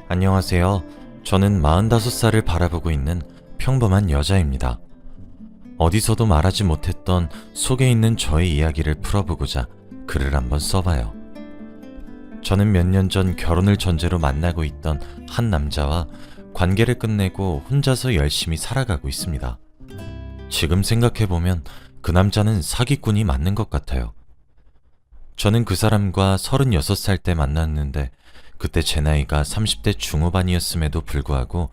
안녕하세요. 저는 45살을 바라보고 있는 평범한 여자입니다. 어디서도 말하지 못했던 속에 있는 저의 이야기를 풀어보고자 글을 한번 써봐요. 저는 몇 년 전 결혼을 전제로 만나고 있던 한 남자와 관계를 끝내고 혼자서 열심히 살아가고 있습니다. 지금 생각해보면 그 남자는 사기꾼이 맞는 것 같아요. 저는 그 사람과 36살 때 만났는데 그때 제 나이가 30대 중후반이었음에도 불구하고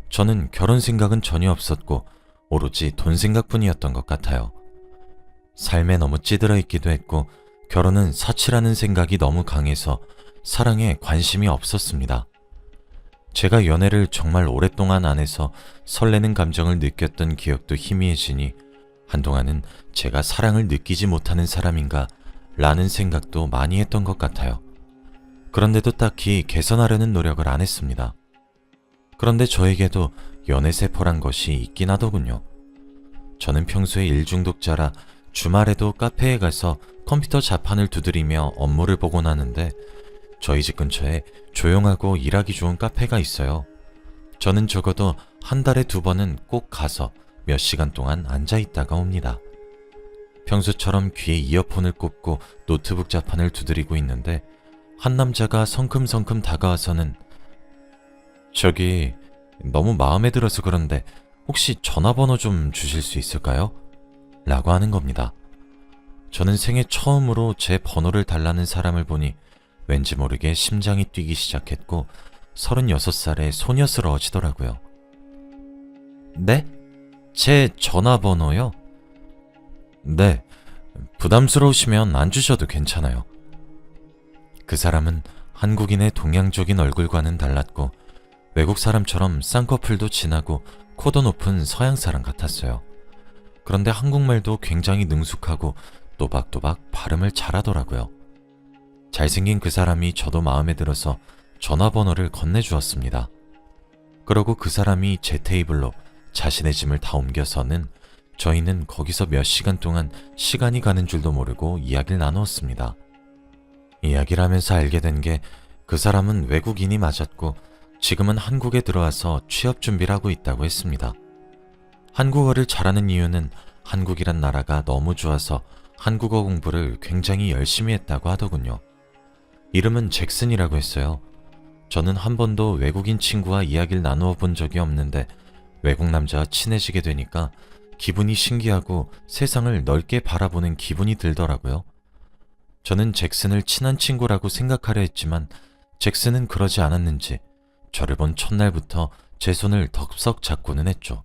저는 결혼 생각은 전혀 없었고 오로지 돈 생각뿐이었던 것 같아요. 삶에 너무 찌들어 있기도 했고 결혼은 사치라는 생각이 너무 강해서 사랑에 관심이 없었습니다. 제가 연애를 정말 오랫동안 안 해서 설레는 감정을 느꼈던 기억도 희미해지니 한동안은 제가 사랑을 느끼지 못하는 사람인가 라는 생각도 많이 했던 것 같아요. 그런데도 딱히 개선하려는 노력을 안 했습니다. 그런데 저에게도 연애세포란 것이 있긴 하더군요. 저는 평소에 일중독자라 주말에도 카페에 가서 컴퓨터 자판을 두드리며 업무를 보곤 하는데 저희 집 근처에 조용하고 일하기 좋은 카페가 있어요. 저는 적어도 한 달에 2번은 꼭 가서 몇 시간 동안 앉아 있다가 옵니다. 평소처럼 귀에 이어폰을 꽂고 노트북 자판을 두드리고 있는데 한 남자가 성큼성큼 다가와서는 저기 너무 마음에 들어서 그런데 혹시 전화번호 좀 주실 수 있을까요? 라고 하는 겁니다. 저는 생애 처음으로 제 번호를 달라는 사람을 보니 왠지 모르게 심장이 뛰기 시작했고 36살의 소녀스러워지더라고요. 네? 제 전화번호요? 네, 부담스러우시면 안 주셔도 괜찮아요. 그 사람은 한국인의 동양적인 얼굴과는 달랐고 외국 사람처럼 쌍꺼풀도 진하고 코도 높은 서양 사람 같았어요. 그런데 한국말도 굉장히 능숙하고 또박또박 발음을 잘하더라고요. 잘생긴 그 사람이 저도 마음에 들어서 전화번호를 건네주었습니다. 그러고 그 사람이 제 테이블로 자신의 짐을 다 옮겨서는 저희는 거기서 몇 시간 동안 시간이 가는 줄도 모르고 이야기를 나누었습니다. 이야기를 하면서 알게 된 게 그 사람은 외국인이 맞았고 지금은 한국에 들어와서 취업 준비를 하고 있다고 했습니다. 한국어를 잘하는 이유는 한국이란 나라가 너무 좋아서 한국어 공부를 굉장히 열심히 했다고 하더군요. 이름은 잭슨이라고 했어요. 저는 한 번도 외국인 친구와 이야기를 나누어 본 적이 없는데 외국 남자와 친해지게 되니까 기분이 신기하고 세상을 넓게 바라보는 기분이 들더라고요. 저는 잭슨을 친한 친구라고 생각하려 했지만 잭슨은 그러지 않았는지 저를 본 첫날부터 제 손을 덥석 잡고는 했죠.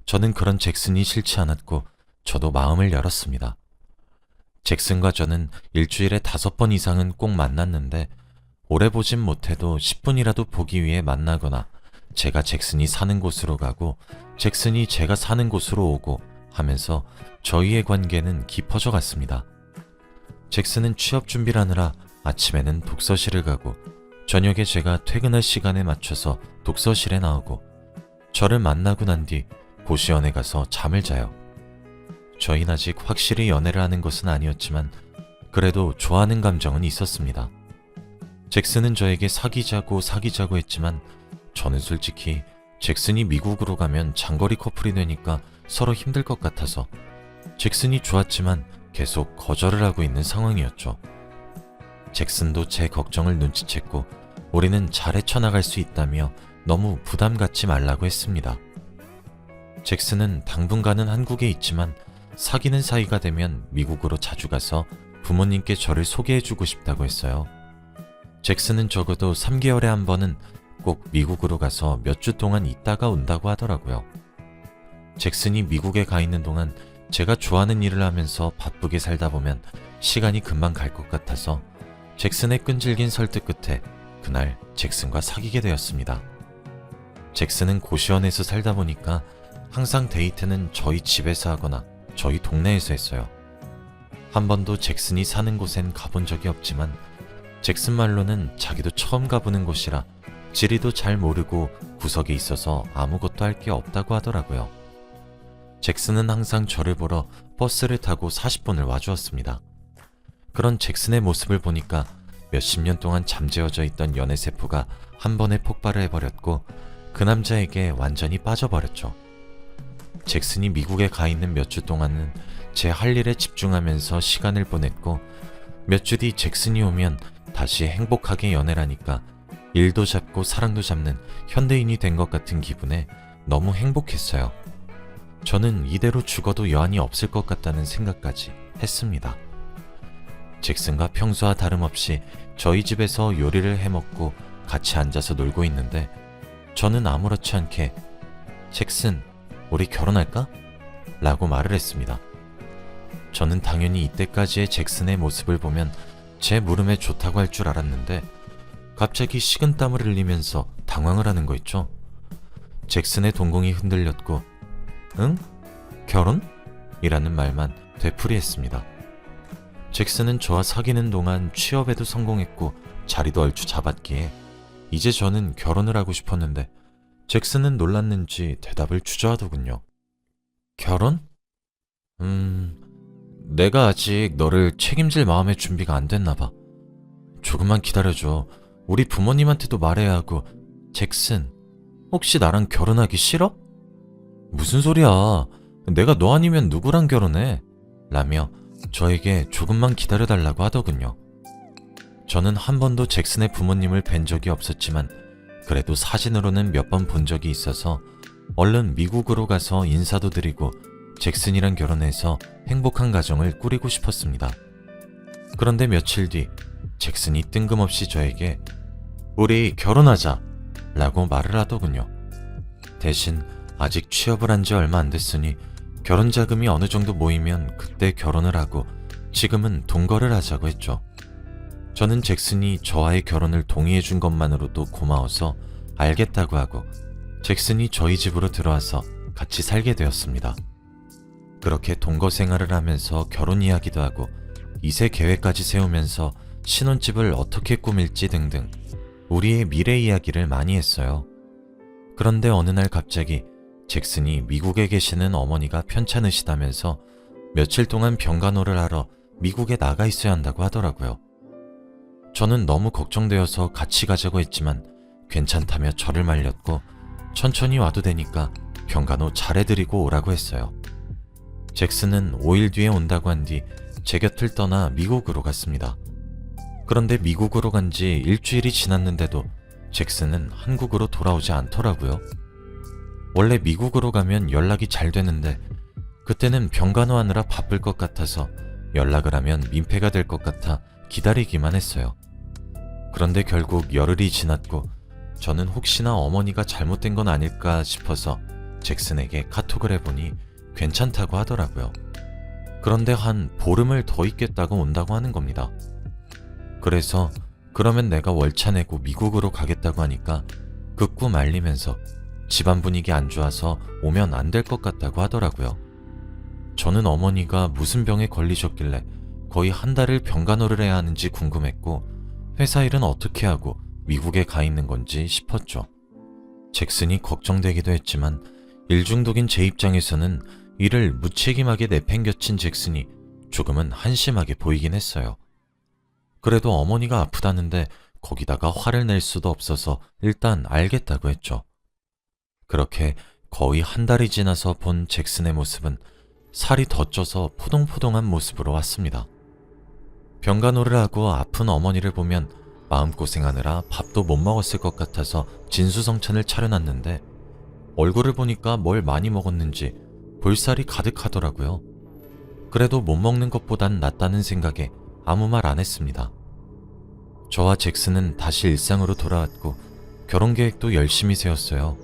저는 그런 잭슨이 싫지 않았고 저도 마음을 열었습니다. 잭슨과 저는 일주일에 5번 이상은 꼭 만났는데 오래 보진 못해도 10분이라도 보기 위해 만나거나 제가 잭슨이 사는 곳으로 가고 잭슨이 제가 사는 곳으로 오고 하면서 저희의 관계는 깊어져 갔습니다. 잭슨은 취업 준비를 하느라 아침에는 독서실을 가고 저녁에 제가 퇴근할 시간에 맞춰서 독서실에 나오고 저를 만나고 난 뒤 고시원에 가서 잠을 자요. 저희는 아직 확실히 연애를 하는 것은 아니었지만 그래도 좋아하는 감정은 있었습니다. 잭슨은 저에게 사귀자고 했지만 저는 솔직히 잭슨이 미국으로 가면 장거리 커플이 되니까 서로 힘들 것 같아서 잭슨이 좋았지만 계속 거절을 하고 있는 상황이었죠. 잭슨도 제 걱정을 눈치챘고 우리는 잘 헤쳐나갈 수 있다며 너무 부담 갖지 말라고 했습니다. 잭슨은 당분간은 한국에 있지만 사귀는 사이가 되면 미국으로 자주 가서 부모님께 저를 소개해주고 싶다고 했어요. 잭슨은 적어도 3개월에 한 번은 꼭 미국으로 가서 몇 주 동안 있다가 온다고 하더라고요. 잭슨이 미국에 가 있는 동안 제가 좋아하는 일을 하면서 바쁘게 살다 보면 시간이 금방 갈 것 같아서 잭슨의 끈질긴 설득 끝에 그날 잭슨과 사귀게 되었습니다. 잭슨은 고시원에서 살다 보니까 항상 데이트는 저희 집에서 하거나 저희 동네에서 했어요. 한 번도 잭슨이 사는 곳엔 가본 적이 없지만 잭슨 말로는 자기도 처음 가보는 곳이라 지리도 잘 모르고 구석에 있어서 아무것도 할 게 없다고 하더라고요. 잭슨은 항상 저를 보러 버스를 타고 40분을 와주었습니다. 그런 잭슨의 모습을 보니까 몇십 년 동안 잠재워져 있던 연애세포가 한 번에 폭발을 해버렸고 그 남자에게 완전히 빠져버렸죠. 잭슨이 미국에 가 있는 몇 주 동안은 제 할 일에 집중하면서 시간을 보냈고 몇 주 뒤 잭슨이 오면 다시 행복하게 연애를 하니까 일도 잡고 사랑도 잡는 현대인이 된 것 같은 기분에 너무 행복했어요. 저는 이대로 죽어도 여한이 없을 것 같다는 생각까지 했습니다. 잭슨과 평소와 다름없이 저희 집에서 요리를 해먹고 같이 앉아서 놀고 있는데 저는 아무렇지 않게 잭슨, 우리 결혼할까? 라고 말을 했습니다. 저는 당연히 이때까지의 잭슨의 모습을 보면 제 물음에 좋다고 할 줄 알았는데 갑자기 식은땀을 흘리면서 당황을 하는 거 있죠. 잭슨의 동공이 흔들렸고 응? 결혼? 이라는 말만 되풀이했습니다. 잭슨은 저와 사귀는 동안 취업에도 성공했고 자리도 얼추 잡았기에 이제 저는 결혼을 하고 싶었는데 잭슨은 놀랐는지 대답을 주저하더군요. 결혼? 내가 아직 너를 책임질 마음의 준비가 안 됐나 봐. 조금만 기다려줘. 우리 부모님한테도 말해야 하고. 잭슨, 혹시 나랑 결혼하기 싫어? 무슨 소리야. 내가 너 아니면 누구랑 결혼해? 라며 저에게 조금만 기다려달라고 하더군요. 저는 한 번도 잭슨의 부모님을 뵌 적이 없었지만 그래도 사진으로는 몇 번 본 적이 있어서 얼른 미국으로 가서 인사도 드리고 잭슨이랑 결혼해서 행복한 가정을 꾸리고 싶었습니다. 그런데 며칠 뒤 잭슨이 뜬금없이 저에게 우리 결혼하자 라고 말을 하더군요. 대신 아직 취업을 한 지 얼마 안 됐으니 결혼 자금이 어느 정도 모이면 그때 결혼을 하고 지금은 동거를 하자고 했죠. 저는 잭슨이 저와의 결혼을 동의해 준 것만으로도 고마워서 알겠다고 하고 잭슨이 저희 집으로 들어와서 같이 살게 되었습니다. 그렇게 동거 생활을 하면서 결혼 이야기도 하고 2세 계획까지 세우면서 신혼집을 어떻게 꾸밀지 등등 우리의 미래 이야기를 많이 했어요. 그런데 어느 날 갑자기 잭슨이 미국에 계시는 어머니가 편찮으시다면서 며칠 동안 병간호를 하러 미국에 나가 있어야 한다고 하더라고요. 저는 너무 걱정되어서 같이 가자고 했지만 괜찮다며 저를 말렸고 천천히 와도 되니까 병간호 잘해드리고 오라고 했어요. 잭슨은 5일 뒤에 온다고 한 뒤 제 곁을 떠나 미국으로 갔습니다. 그런데 미국으로 간 지 일주일이 지났는데도 잭슨은 한국으로 돌아오지 않더라고요. 원래 미국으로 가면 연락이 잘 되는데 그때는 병간호하느라 바쁠 것 같아서 연락을 하면 민폐가 될 것 같아 기다리기만 했어요. 그런데 결국 열흘이 지났고 저는 혹시나 어머니가 잘못된 건 아닐까 싶어서 잭슨에게 카톡을 해보니 괜찮다고 하더라고요. 그런데 한 보름을 더 있겠다고 온다고 하는 겁니다. 그래서 그러면 내가 월차 내고 미국으로 가겠다고 하니까 극구 말리면서 집안 분위기 안 좋아서 오면 안 될 것 같다고 하더라고요. 저는 어머니가 무슨 병에 걸리셨길래 거의 한 달을 병간호를 해야 하는지 궁금했고 회사 일은 어떻게 하고 미국에 가 있는 건지 싶었죠. 잭슨이 걱정되기도 했지만 일 중독인 제 입장에서는 이를 무책임하게 내팽겨친 잭슨이 조금은 한심하게 보이긴 했어요. 그래도 어머니가 아프다는데 거기다가 화를 낼 수도 없어서 일단 알겠다고 했죠. 그렇게 거의 한 달이 지나서 본 잭슨의 모습은 살이 더 쪄서 포동포동한 모습으로 왔습니다. 병간호를 하고 아픈 어머니를 보면 마음고생하느라 밥도 못 먹었을 것 같아서 진수성찬을 차려놨는데 얼굴을 보니까 뭘 많이 먹었는지 볼살이 가득하더라고요. 그래도 못 먹는 것보단 낫다는 생각에 아무 말 안 했습니다. 저와 잭슨은 다시 일상으로 돌아왔고 결혼 계획도 열심히 세웠어요.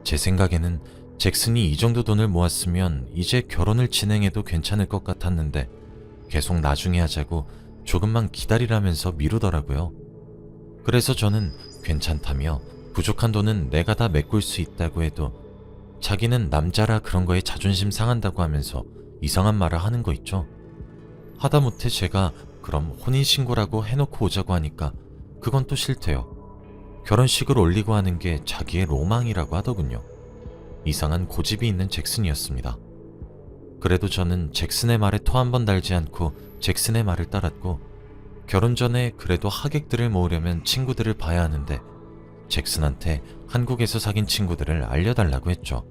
제 생각에는 잭슨이 이 정도 돈을 모았으면 이제 결혼을 진행해도 괜찮을 것 같았는데 계속 나중에 하자고 조금만 기다리라면서 미루더라고요. 그래서 저는 괜찮다며 부족한 돈은 내가 다 메꿀 수 있다고 해도 자기는 남자라 그런 거에 자존심 상한다고 하면서 이상한 말을 하는 거 있죠. 하다못해 제가 그럼 혼인신고라고 해놓고 오자고 하니까 그건 또 싫대요. 결혼식을 올리고 하는 게 자기의 로망이라고 하더군요. 이상한 고집이 있는 잭슨이었습니다. 그래도 저는 잭슨의 말에 토 한 번 달지 않고 잭슨의 말을 따랐고 결혼 전에 그래도 하객들을 모으려면 친구들을 봐야 하는데 잭슨한테 한국에서 사귄 친구들을 알려달라고 했죠.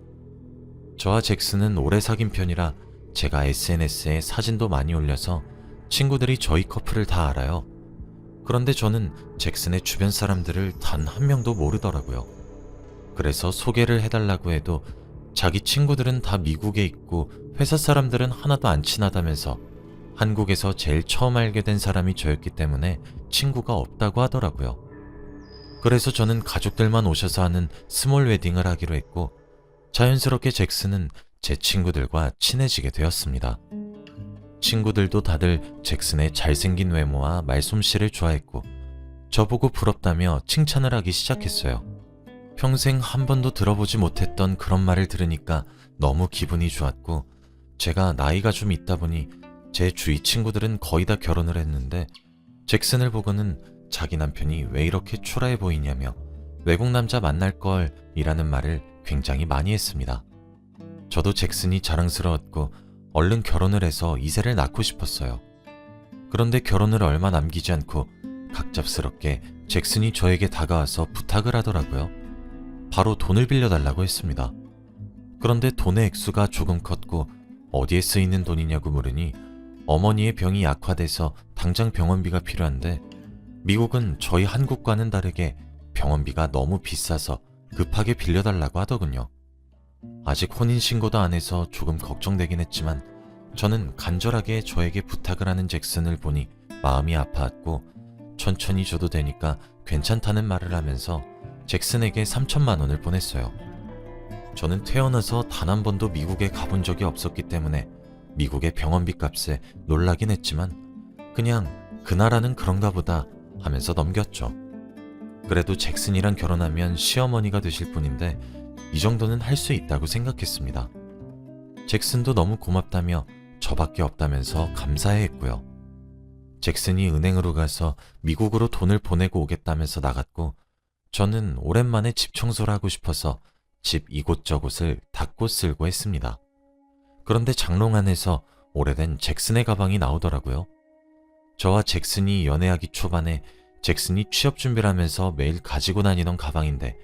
저와 잭슨은 오래 사귄 편이라 제가 SNS에 사진도 많이 올려서 친구들이 저희 커플을 다 알아요. 그런데 저는 잭슨의 주변 사람들을 단 한 명도 모르더라고요. 그래서 소개를 해달라고 해도 자기 친구들은 다 미국에 있고 회사 사람들은 하나도 안 친하다면서 한국에서 제일 처음 알게 된 사람이 저였기 때문에 친구가 없다고 하더라고요. 그래서 저는 가족들만 오셔서 하는 스몰 웨딩을 하기로 했고 자연스럽게 잭슨은 제 친구들과 친해지게 되었습니다. 친구들도 다들 잭슨의 잘생긴 외모와 말솜씨를 좋아했고 저보고 부럽다며 칭찬을 하기 시작했어요. 평생 한 번도 들어보지 못했던 그런 말을 들으니까 너무 기분이 좋았고 제가 나이가 좀 있다 보니 제 주위 친구들은 거의 다 결혼을 했는데 잭슨을 보고는 자기 남편이 왜 이렇게 초라해 보이냐며 외국 남자 만날 걸 이라는 말을 굉장히 많이 했습니다. 저도 잭슨이 자랑스러웠고 얼른 결혼을 해서 2세를 낳고 싶었어요. 그런데 결혼을 얼마 남기지 않고 갑작스럽게 잭슨이 저에게 다가와서 부탁을 하더라고요. 바로 돈을 빌려달라고 했습니다. 그런데 돈의 액수가 조금 컸고 어디에 쓰이는 돈이냐고 물으니 어머니의 병이 악화돼서 당장 병원비가 필요한데 미국은 저희 한국과는 다르게 병원비가 너무 비싸서 급하게 빌려달라고 하더군요. 아직 혼인신고도 안 해서 조금 걱정되긴 했지만 저는 간절하게 저에게 부탁을 하는 잭슨을 보니 마음이 아파왔고 천천히 줘도 되니까 괜찮다는 말을 하면서 잭슨에게 3천만 원을 보냈어요. 저는 태어나서 단 한 번도 미국에 가본 적이 없었기 때문에 미국의 병원비 값에 놀라긴 했지만 그냥 그 나라는 그런가 보다 하면서 넘겼죠. 그래도 잭슨이랑 결혼하면 시어머니가 되실 분인데 이 정도는 할 수 있다고 생각했습니다. 잭슨도 너무 고맙다며 저밖에 없다면서 감사해했고요. 잭슨이 은행으로 가서 미국으로 돈을 보내고 오겠다면서 나갔고 저는 오랜만에 집 청소를 하고 싶어서 집 이곳저곳을 닦고 쓸고 했습니다. 그런데 장롱 안에서 오래된 잭슨의 가방이 나오더라고요. 저와 잭슨이 연애하기 초반에 잭슨이 취업 준비를 하면서 매일 가지고 다니던 가방인데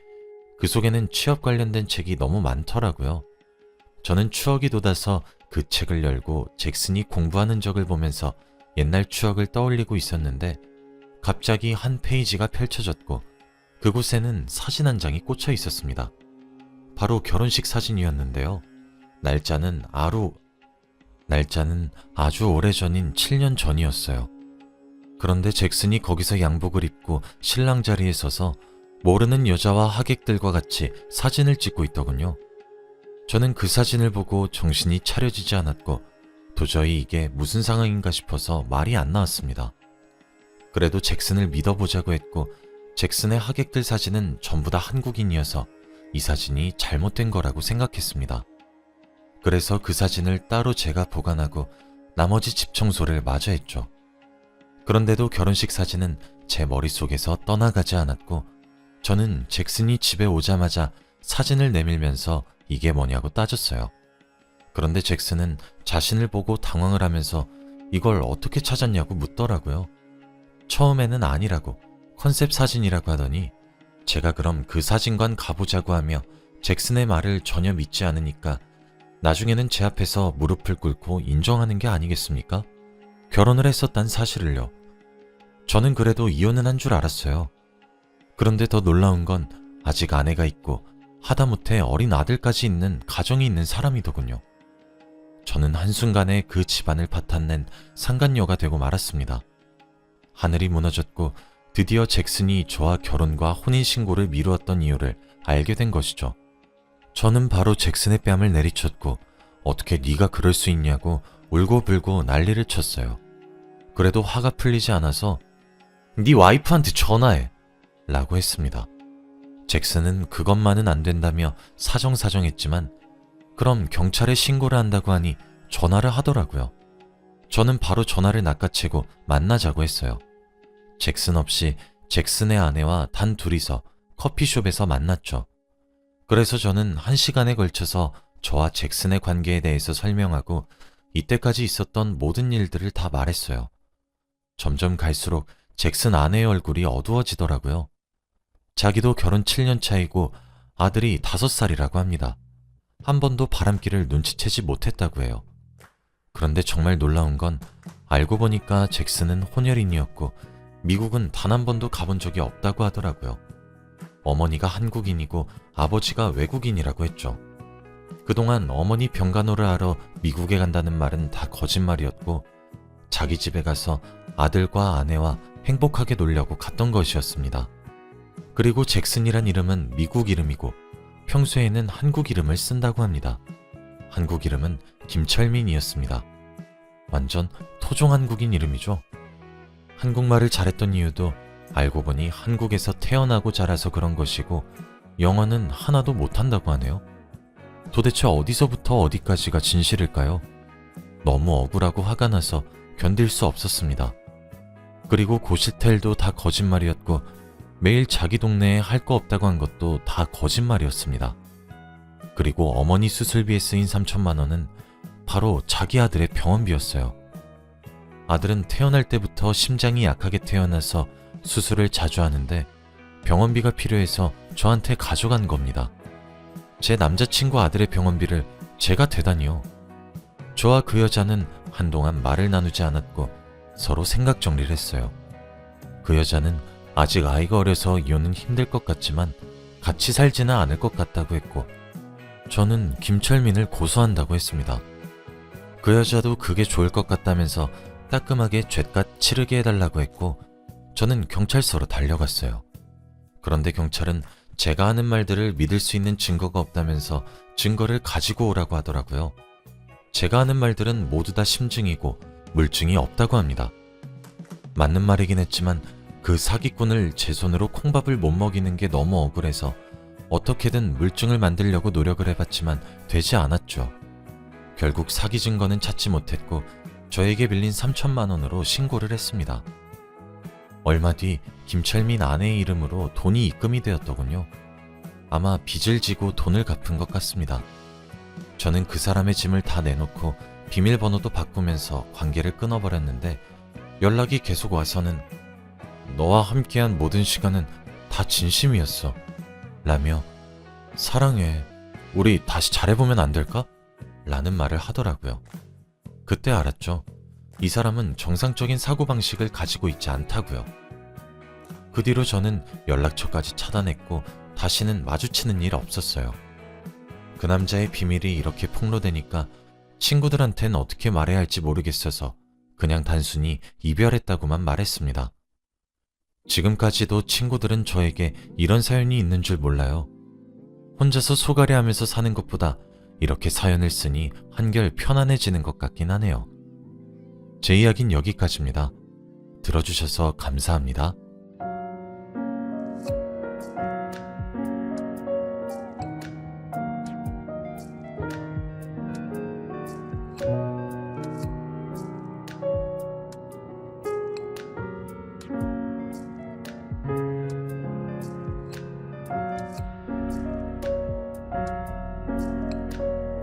그 속에는 취업 관련된 책이 너무 많더라고요. 저는 추억이 돋아서 그 책을 열고 잭슨이 공부하는 적을 보면서 옛날 추억을 떠올리고 있었는데 갑자기 한 페이지가 펼쳐졌고 그곳에는 사진 한 장이 꽂혀 있었습니다. 바로 결혼식 사진이었는데요. 날짜는 아주 오래전인 7년 전이었어요. 그런데 잭슨이 거기서 양복을 입고 신랑 자리에 서서 모르는 여자와 하객들과 같이 사진을 찍고 있더군요. 저는 그 사진을 보고 정신이 차려지지 않았고 도저히 이게 무슨 상황인가 싶어서 말이 안 나왔습니다. 그래도 잭슨을 믿어보자고 했고 잭슨의 하객들 사진은 전부 다 한국인이어서 이 사진이 잘못된 거라고 생각했습니다. 그래서 그 사진을 따로 제가 보관하고 나머지 집 청소를 마저 했죠. 그런데도 결혼식 사진은 제 머릿속에서 떠나가지 않았고 저는 잭슨이 집에 오자마자 사진을 내밀면서 이게 뭐냐고 따졌어요. 그런데 잭슨은 자신을 보고 당황을 하면서 이걸 어떻게 찾았냐고 묻더라고요. 처음에는 아니라고 컨셉 사진이라고 하더니 제가 그럼 그 사진관 가보자고 하며 잭슨의 말을 전혀 믿지 않으니까 나중에는 제 앞에서 무릎을 꿇고 인정하는 게 아니겠습니까? 결혼을 했었단 사실을요. 저는 그래도 이혼은 한 줄 알았어요. 그런데 더 놀라운 건 아직 아내가 있고 하다못해 어린 아들까지 있는 가정이 있는 사람이더군요. 저는 한순간에 그 집안을 파탄낸 상간녀가 되고 말았습니다. 하늘이 무너졌고 드디어 잭슨이 저와 결혼과 혼인신고를 미루었던 이유를 알게 된 것이죠. 저는 바로 잭슨의 뺨을 내리쳤고 어떻게 네가 그럴 수 있냐고 울고불고 난리를 쳤어요. 그래도 화가 풀리지 않아서 네 와이프한테 전화해 라고 했습니다. 잭슨은 그것만은 안 된다며 사정사정했지만 그럼 경찰에 신고를 한다고 하니 전화를 하더라고요. 저는 바로 전화를 낚아채고 만나자고 했어요. 잭슨 없이 잭슨의 아내와 단 둘이서 커피숍에서 만났죠. 그래서 저는 1시간에 걸쳐서 저와 잭슨의 관계에 대해서 설명하고 이때까지 있었던 모든 일들을 다 말했어요. 점점 갈수록 잭슨 아내의 얼굴이 어두워지더라고요. 자기도 결혼 7년 차이고 아들이 5살이라고 합니다. 한 번도 바람길을 눈치채지 못했다고 해요. 그런데 정말 놀라운 건 알고 보니까 잭슨은 혼혈인이었고 미국은 단 한 번도 가본 적이 없다고 하더라고요. 어머니가 한국인이고 아버지가 외국인이라고 했죠. 그동안 어머니 병간호를 하러 미국에 간다는 말은 다 거짓말이었고 자기 집에 가서 아들과 아내와 행복하게 놀려고 갔던 것이었습니다. 그리고 잭슨이란 이름은 미국 이름이고 평소에는 한국 이름을 쓴다고 합니다. 한국 이름은 김철민이었습니다. 완전 토종 한국인 이름이죠. 한국말을 잘했던 이유도 알고 보니 한국에서 태어나고 자라서 그런 것이고 영어는 하나도 못한다고 하네요. 도대체 어디서부터 어디까지가 진실일까요? 너무 억울하고 화가 나서 견딜 수 없었습니다. 그리고 고시텔도 다 거짓말이었고 매일 자기 동네에 할 거 없다고 한 것도 다 거짓말이었습니다. 그리고 어머니 수술비에 쓰인 3천만 원은 바로 자기 아들의 병원비였어요. 아들은 태어날 때부터 심장이 약하게 태어나서 수술을 자주 하는데 병원비가 필요해서 저한테 가져간 겁니다. 제 남자친구 아들의 병원비를 제가 대다니요. 저와 그 여자는 한동안 말을 나누지 않았고 서로 생각 정리를 했어요. 그 여자는 아직 아이가 어려서 이혼은 힘들 것 같지만 같이 살지는 않을 것 같다고 했고 저는 김철민을 고소한다고 했습니다. 그 여자도 그게 좋을 것 같다면서 따끔하게 죗값 치르게 해달라고 했고 저는 경찰서로 달려갔어요. 그런데 경찰은 제가 하는 말들을 믿을 수 있는 증거가 없다면서 증거를 가지고 오라고 하더라고요. 제가 하는 말들은 모두 다 심증이고 물증이 없다고 합니다. 맞는 말이긴 했지만 그 사기꾼을 제 손으로 콩밥을 못 먹이는 게 너무 억울해서 어떻게든 물증을 만들려고 노력을 해봤지만 되지 않았죠. 결국 사기 증거는 찾지 못했고 저에게 빌린 3천만 원으로 신고를 했습니다. 얼마 뒤 김철민 아내의 이름으로 돈이 입금이 되었더군요. 아마 빚을 지고 돈을 갚은 것 같습니다. 저는 그 사람의 짐을 다 내놓고 비밀번호도 바꾸면서 관계를 끊어버렸는데 연락이 계속 와서는 너와 함께한 모든 시간은 다 진심이었어 라며 사랑해, 우리 다시 잘해보면 안 될까? 라는 말을 하더라고요. 그때 알았죠. 이 사람은 정상적인 사고방식을 가지고 있지 않다고요. 그 뒤로 저는 연락처까지 차단했고 다시는 마주치는 일 없었어요. 그 남자의 비밀이 이렇게 폭로되니까 친구들한텐 어떻게 말해야 할지 모르겠어서 그냥 단순히 이별했다고만 말했습니다. 지금까지도 친구들은 저에게 이런 사연이 있는 줄 몰라요. 혼자서 소가리하면서 사는 것보다 이렇게 사연을 쓰니 한결 편안해지는 것 같긴 하네요. 제 이야기는 여기까지입니다. 들어주셔서 감사합니다.